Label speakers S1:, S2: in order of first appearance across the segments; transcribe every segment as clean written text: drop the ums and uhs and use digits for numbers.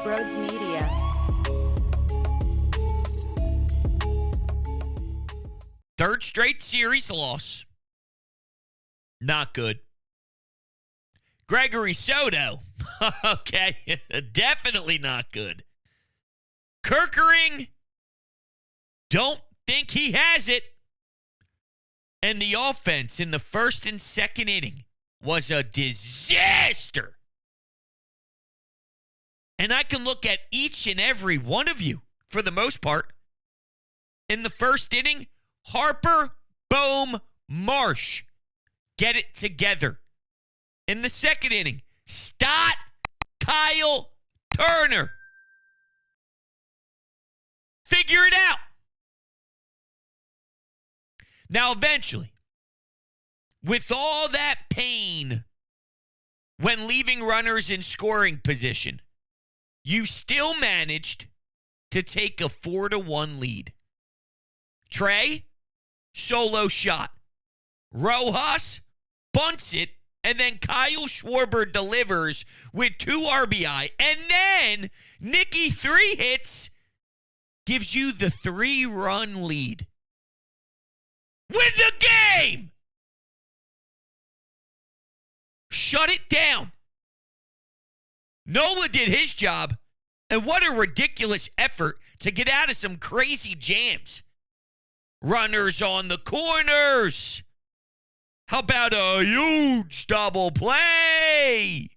S1: Brodes Media.
S2: Third straight series loss. Not good. Gregory Soto. Okay, definitely not good. Kerkering, don't think he has it. And the offense in the first and second inning was a disaster. And I can look at each and every one of you, for the most part. In the first inning, Harper, Bohm, Marsh, get it together. In the second inning, Stott, Kyle, Turner. Figure it out. Now, eventually, with all that pain when leaving runners in scoring position, you still managed to take a 4-1 lead. Trey, solo shot. Rojas bunts it, and then Kyle Schwarber delivers with 2 RBI. And then Nicky 3 hits, gives you the 3-run lead. Win the game! Shut it down. Nola did his job, and what a ridiculous effort to get out of some crazy jams. Runners on the corners. How about a huge double play?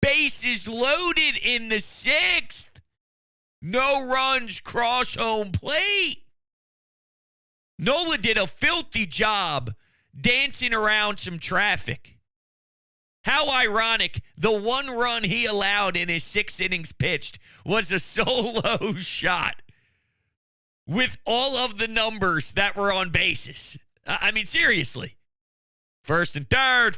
S2: Bases loaded in the 6th. No runs cross home plate. Nola did a filthy job dancing around some traffic. How ironic, the 1 run he allowed in his 6 innings pitched was a solo shot with all of the numbers that were on bases. I mean, seriously. First and third,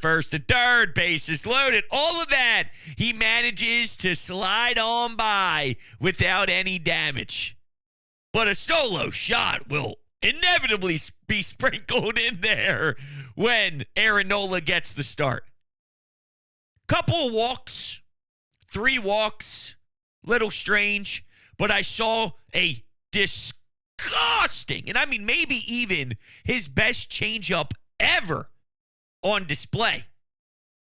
S2: bases loaded. All of that he manages to slide on by without any damage. But a solo shot will inevitably be sprinkled in there when Aaron Nola gets the start. Couple of walks, 3 walks, little strange, but I saw a disgusting, and I mean maybe even his best changeup ever on display.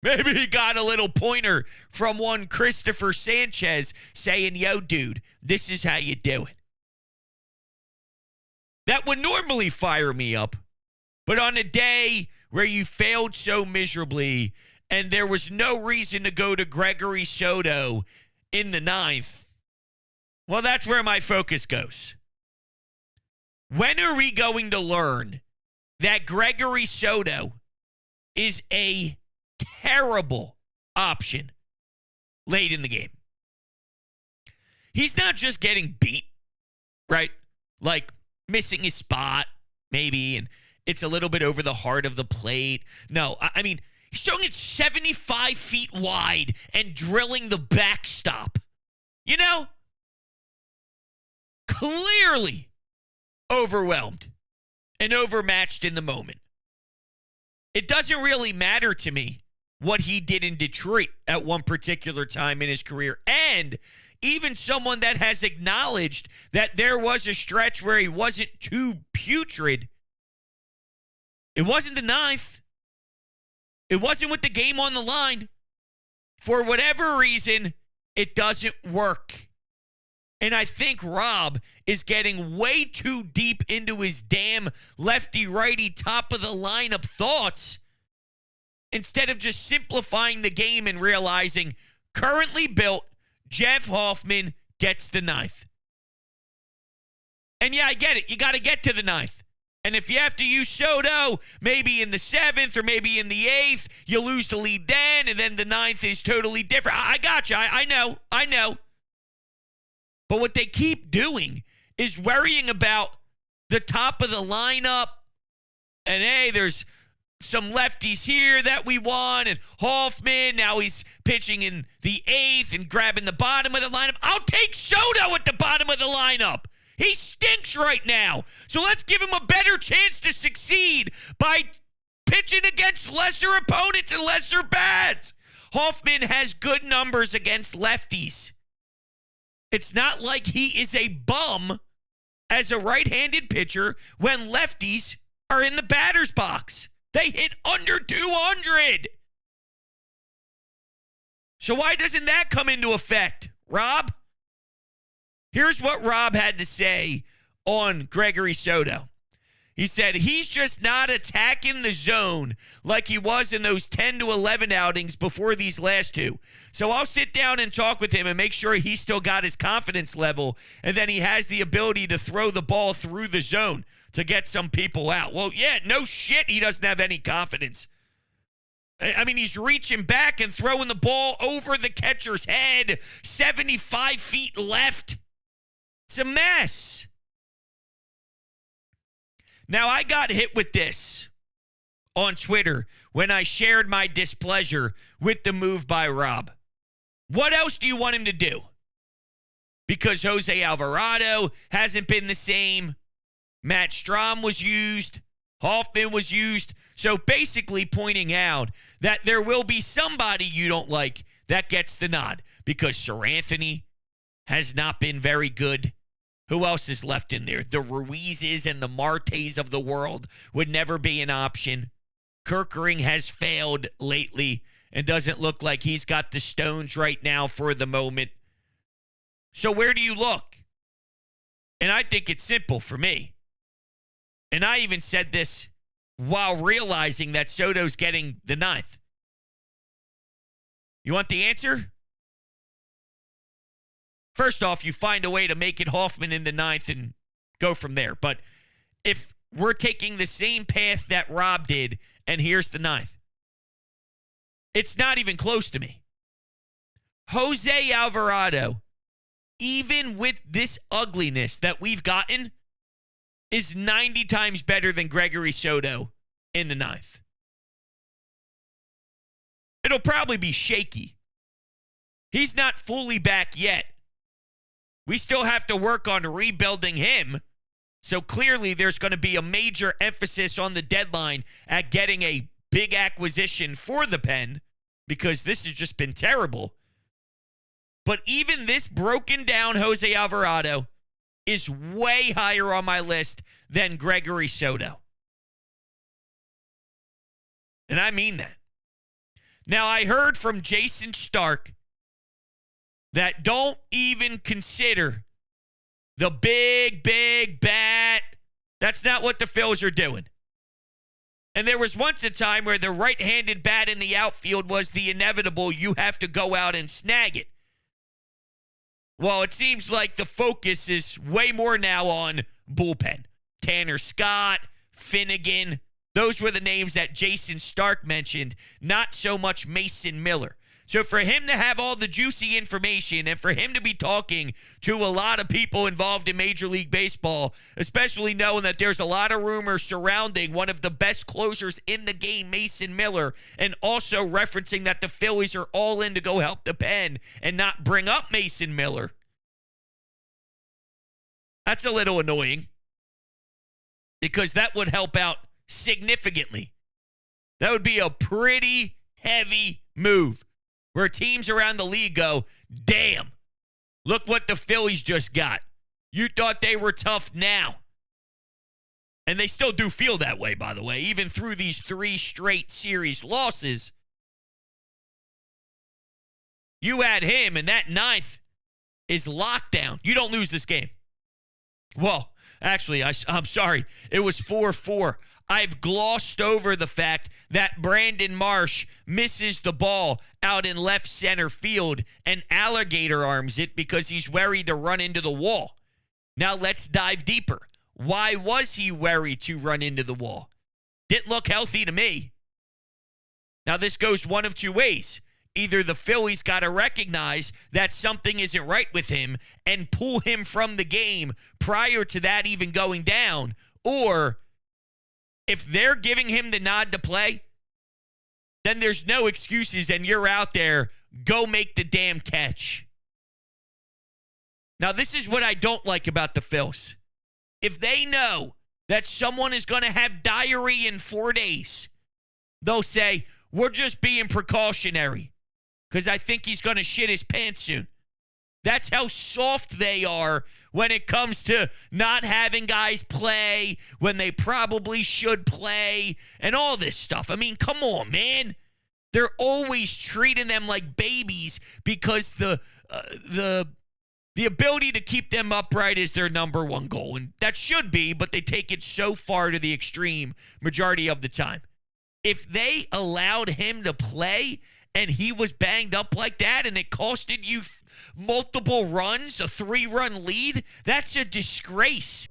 S2: Maybe he got a little pointer from one Christopher Sanchez saying, yo, dude, this is how you do it. That would normally fire me up, but on a day where you failed so miserably and there was no reason to go to Gregory Soto in the 9th, well, that's where my focus goes. When are we going to learn that Gregory Soto is a terrible option late in the game? He's not just getting beat, right? Like missing his spot, maybe, and it's a little bit over the heart of the plate. No, I mean, he's throwing it 75 feet wide and drilling the backstop. You know? Clearly overwhelmed and overmatched in the moment. It doesn't really matter to me what he did in Detroit at one particular time in his career. And even someone that has acknowledged that there was a stretch where he wasn't too putrid. It wasn't the 9th. It wasn't with the game on the line. For whatever reason, it doesn't work. And I think Rob is getting way too deep into his damn lefty-righty top of the lineup thoughts instead of just simplifying the game and realizing currently built, Jeff Hoffman gets the 9th. And yeah, I get it. You got to get to the 9th. And if you have to use Soto, maybe in the 7th or maybe in the 8th, you lose the lead then, and then the 9th is totally different. I got you. I know. But what they keep doing is worrying about the top of the lineup. And, hey, there's some lefties here that we want. And Hoffman, now he's pitching in the 8th and grabbing the bottom of the lineup. I'll take Soto at the bottom of the lineup. He stinks right now. So let's give him a better chance to succeed by pitching against lesser opponents and lesser bats. Hoffman has good numbers against lefties. It's not like he is a bum as a right-handed pitcher when lefties are in the batter's box. They hit under 200. So why doesn't that come into effect, Rob? Here's what Rob had to say on Gregory Soto. He said he's just not attacking the zone like he was in those 10 to 11 outings before these last two. So I'll sit down and talk with him and make sure he's still got his confidence level and then he has the ability to throw the ball through the zone to get some people out. Well, yeah, no shit, he doesn't have any confidence. I mean, he's reaching back and throwing the ball over the catcher's head, 75 feet left. It's a mess. Now, I got hit with this on Twitter when I shared my displeasure with the move by Rob. What else do you want him to do? Because Jose Alvarado hasn't been the same. Matt Strahm was used. Hoffman was used. So basically pointing out that there will be somebody you don't like that gets the nod because Sir Anthony has not been very good. Who else is left in there? The Ruizes and the Martes of the world would never be an option. Kerkering has failed lately and doesn't look like he's got the stones right now for the moment. So where do you look? And I think it's simple for me. And I even said this while realizing that Soto's getting the 9th. You want the answer? First off, you find a way to make it Hoffman in the 9th and go from there. But if we're taking the same path that Rob did, and here's the 9th, it's not even close to me. Jose Alvarado, even with this ugliness that we've gotten, is 90 times better than Gregory Soto in the 9th. It'll probably be shaky. He's not fully back yet. We still have to work on rebuilding him. So clearly there's going to be a major emphasis on the deadline at getting a big acquisition for the pen because this has just been terrible. But even this broken down Jose Alvarado is way higher on my list than Gregory Soto. And I mean that. Now, I heard from Jason Stark that don't even consider the big bat. That's not what the Phils are doing. And there was once a time where the right-handed bat in the outfield was the inevitable, you have to go out and snag it. Well, it seems like the focus is way more now on bullpen. Tanner Scott, Finnegan, those were the names that Jason Stark mentioned, not so much Mason Miller. So for him to have all the juicy information and for him to be talking to a lot of people involved in Major League Baseball, especially knowing that there's a lot of rumors surrounding one of the best closers in the game, Mason Miller, and also referencing that the Phillies are all in to go help the pen and not bring up Mason Miller. That's a little annoying because that would help out significantly. That would be a pretty heavy move where teams around the league go, damn, look what the Phillies just got. You thought they were tough now. And they still do feel that way, by the way, even through these 3 straight series losses. You add him, and that 9th is lockdown. You don't lose this game. Well, actually, I'm sorry. It was 4-4. I've glossed over the fact that Brandon Marsh misses the ball out in left center field and alligator arms it because he's worried to run into the wall. Now let's dive deeper. Why was he worried to run into the wall? Didn't look healthy to me. Now this goes one of two ways. Either the Phillies got to recognize that something isn't right with him and pull him from the game prior to that even going down, or if they're giving him the nod to play, then there's no excuses and you're out there, go make the damn catch. Now, this is what I don't like about the Phils. If they know that someone is going to have diarrhea in 4 days, they'll say, we're just being precautionary because I think he's going to shit his pants soon. That's how soft they are when it comes to not having guys play when they probably should play and all this stuff. I mean, come on, man. They're always treating them like babies because the ability to keep them upright is their number one goal. And that should be, but they take it so far to the extreme majority of the time. If they allowed him to play and he was banged up like that and it costed you multiple runs, a 3-run lead, that's a disgrace.